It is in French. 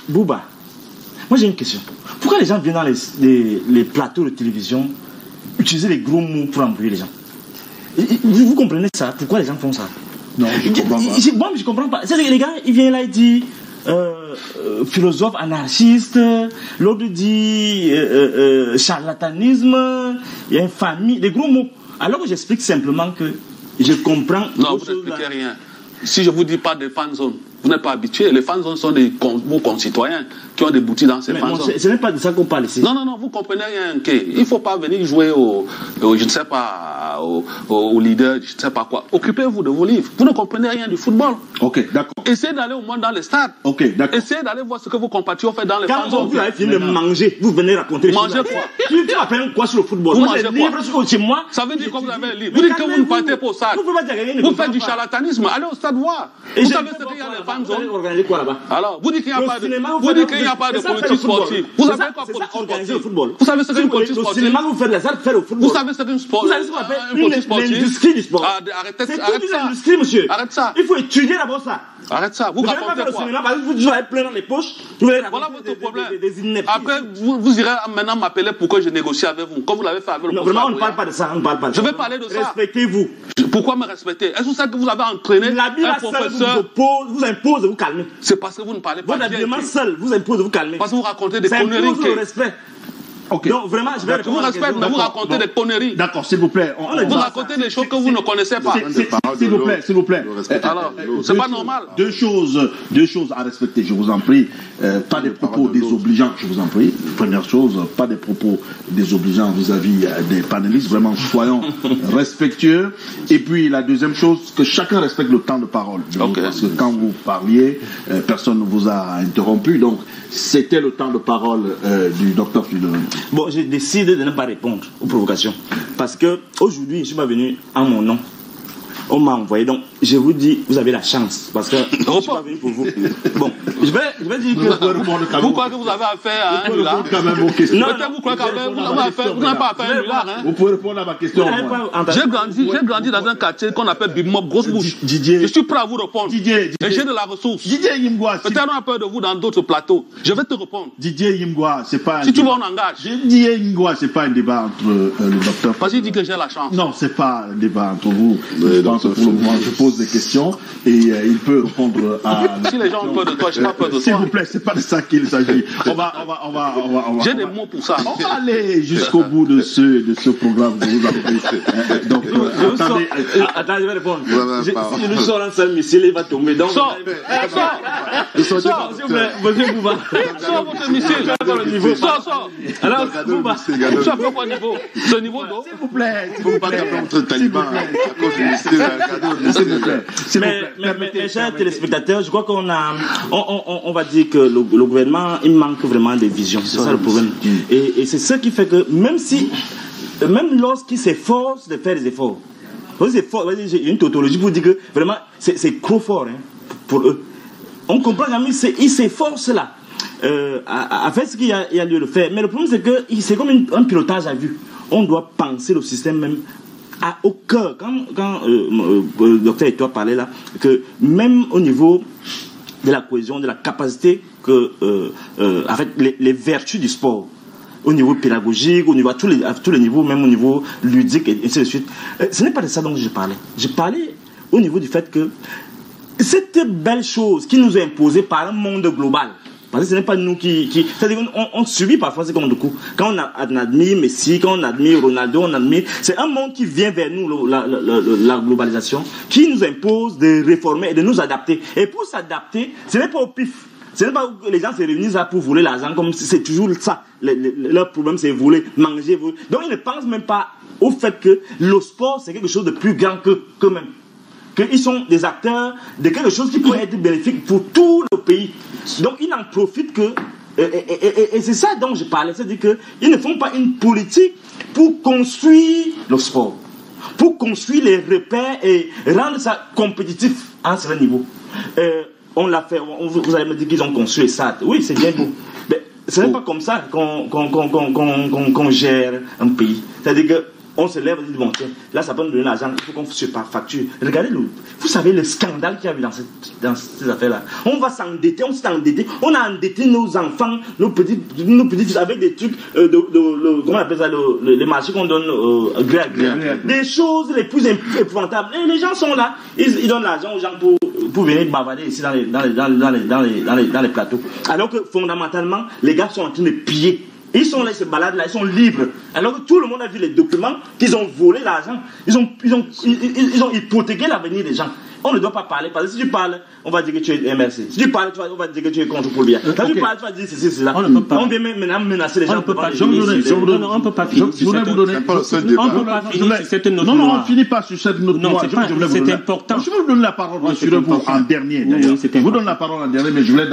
Bouba, moi j'ai une question. Pourquoi les gens viennent dans les plateaux de télévision utiliser les gros mots pour embrouiller les gens? Vous comprenez ça? Pourquoi les gens font ça? Non, je comprends pas. Moi, je comprends pas. C'est-à-dire que les gars, ils viennent là, ils disent philosophe anarchiste, l'autre dit charlatanisme, il y a une famille, des gros mots. Alors que j'explique simplement que je comprends. Non, vous n'expliquez rien. Si je ne vous dis pas des fan zones, vous n'êtes pas habitué. Les fan zones sont vos concitoyens qui ont des boutiques dans ces fan zones. Ce n'est pas de ça qu'on parle ici. Non, vous comprenez rien. Il ne faut pas venir jouer je ne sais pas, au leader, je ne sais pas quoi. Occupez-vous de vos livres. Vous ne comprenez rien du football. Ok, d'accord. Essayez d'aller au moins dans les stades. Ok, d'accord. Essayez d'aller voir ce que vos compatriotes font dans les fan zones. Quand vous avez fini de manger, vous venez raconter. Manger quoi? Tu appelles quoi sur le football? Vous mangez quoi? Chez moi. Ça veut dire que vous avez un livre. Vous dites que vous ne partez pas au stade. Vous faites du charlatanisme. Allez au stade voir. Vous savez ce qu'il y a les fan zones. Alors, vous dites qu'il n'y a pas de politique sportive. Vous savez quoi politique sportive? Vous savez ce qu'est une politique sportive? Le cinéma, vous faites la salle, faire au football. Vous savez ce qu'est une politique sportive? L'industrie du sport. Arrêtez ça. L'industrie, monsieur. Arrête ça. Il faut étudier d'abord ça. Arrête ça. Vous racontez quoi? Vous avez plein dans les poches. Voilà votre problème. Après, vous irez maintenant m'appeler pour que je négocie avec vous, comme vous l'avez fait avec le professeur. Vraiment, on ne parle pas de ça. Je vais parler de ça. Respectez-vous. Pourquoi me respecter? Est-ce que vous savez que vous avez entraîné un professeur? Vous impose de vous calmer. C'est parce que vous ne parlez pas bien. Votre habillement seul vous impose de vous calmer. Parce que vous racontez des conneries. Ça impose le respect. Okay. Donc vraiment, je vais vous respecte, mais vous racontez des conneries. D'accord, s'il vous plaît. Vous racontez des choses que vous ne connaissez pas. S'il vous plaît. Alors, c'est pas normal. Deux choses à respecter, je vous en prie. Pas des propos désobligeants, je vous en prie. Première chose, pas des propos désobligeants vis-à-vis des panélistes. Vraiment, soyons respectueux. Et puis, la deuxième chose, que chacun respecte le temps de parole. Okay. Parce que quand vous parliez, personne ne vous a interrompu. Donc, c'était le temps de parole du docteur Philomène. Bon, j'ai décidé de ne pas répondre aux provocations. Parce que aujourd'hui, je ne suis pas venu en mon nom. On m'a envoyé. Donc, je vous dis, vous avez la chance. Parce que je ne suis pas venu pour vous. Bon, je vais dire que. Vous croyez que vous avez affaire à un nulard? Peut-être vous croyez que vous n'avez pas affaire à un nulard. Vous pouvez répondre à ma question. J'ai grandi dans un quartier qu'on appelle Bimop, grosse bouche. Je suis prêt à vous répondre. Et j'ai de la ressource. Didier Yimgwa. Peut-être on a peur de vous dans d'autres plateaux. Je vais te répondre. Didier Yimgwa, c'est pas. Si tu veux, on engage. Didier Yimgwa, c'est pas un débat entre le docteur. Parce qu'il dit que j'ai la chance. Non, c'est pas un débat entre vous. Je pense que pour le moment, je pose des questions et il peut répondre à. Si les gens ont peur de toi, je n'ai pas peur de toi. S'il vous plaît, c'est pas de ça qu'il s'agit. On va. J'ai des mots pour ça. On va aller jusqu'au bout de ce programme. Je vous en prie. Donc, attendez. Attends, je vais répondre. Si je lui sors un seul missile, il va tomber. Donc, sors, s'il vous plaît, monsieur Bouba. Sors votre missile. Sors. Alors, Bouba, tu as fait quoi niveau? Ce niveau d'eau? S'il vous plaît. Vous ne pouvez pas taper entre talibans à cause du missile. Mais chers téléspectateurs, je crois qu'on a, on va dire que le gouvernement, il manque vraiment de vision. C'est ça le problème. Et c'est ce qui fait que même lorsqu'il s'efforce de faire des efforts, j'ai une tautologie pour dire que vraiment c'est trop fort pour eux. On comprend qu'ils s'efforcent là à faire ce qu'il y a lieu de faire. Mais le problème c'est que c'est comme un pilotage à vue. On doit penser le système même au cœur. Quand le docteur Etoile parlait là, que même au niveau de la cohésion, de la capacité que avec les vertus du sport, au niveau pédagogique, au niveau à tous les niveaux, même au niveau ludique et ainsi de suite. Ce n'est pas de ça dont je parlais. Je parlais au niveau du fait que cette belle chose qui nous est imposée par un monde global. Parce que ce n'est pas nous c'est-à-dire qu'on subit parfois ces comptes de coups. Quand on admire Messi, quand on admire Ronaldo, c'est un monde qui vient vers nous, la globalisation, qui nous impose de réformer et de nous adapter. Et pour s'adapter, ce n'est pas au pif. Ce n'est pas que les gens se réunissent là pour voler l'argent, comme c'est toujours ça. Leur problème, c'est voler, manger, voler. Donc ils ne pensent même pas au fait que le sport, c'est quelque chose de plus grand qu'eux-mêmes. Qu'ils sont des acteurs de quelque chose qui pourrait être bénéfique pour tout le pays. Donc ils n'en profitent que... Et c'est ça dont je parlais. C'est-à-dire qu'ils ne font pas une politique pour construire le sport, pour construire les repères et rendre ça compétitif à un certain niveau. On l'a fait, vous allez me dire qu'ils ont construit ça. Oui, c'est bien beau. Mais ce n'est pas comme ça qu'on gère un pays. C'est-à-dire que on se lève et dit bon tiens, là ça peut nous donner l'argent, il faut qu'on se facture. Regardez, vous savez le scandale qu'il y a eu dans ces affaires-là. On va s'endetter, on s'est endetté, on a endetté nos enfants, nos petits avec des trucs, comment on appelle ça, les marchés qu'on donne gré à gré. Des choses les plus épouvantables. Et les gens sont là, ils donnent l'argent aux gens pour venir bavarder ici dans les plateaux. Alors que fondamentalement, les gars sont en train de piller. Ils sont là, ils se baladent là, ils sont libres. Alors que tout le monde a vu les documents qu'ils ont volé l'argent. Ils ont hypothéqué l'avenir des gens. On ne doit pas parler, parce que si tu parles, on va dire que tu es MRC. Si tu parles, on va dire que tu es contre Paul-Biya. Quand tu parles, tu vas dire ceci, cela. On ne peut pas. On vient maintenant menacer les gens. On ne peut pas. On peut pas finir sur cette note. Non, on ne finit pas sur cette note. Non, c'est important. Je vais vous donner la parole, rassurez-vous, en dernier. Vous donne la parole en dernier, mais je voulais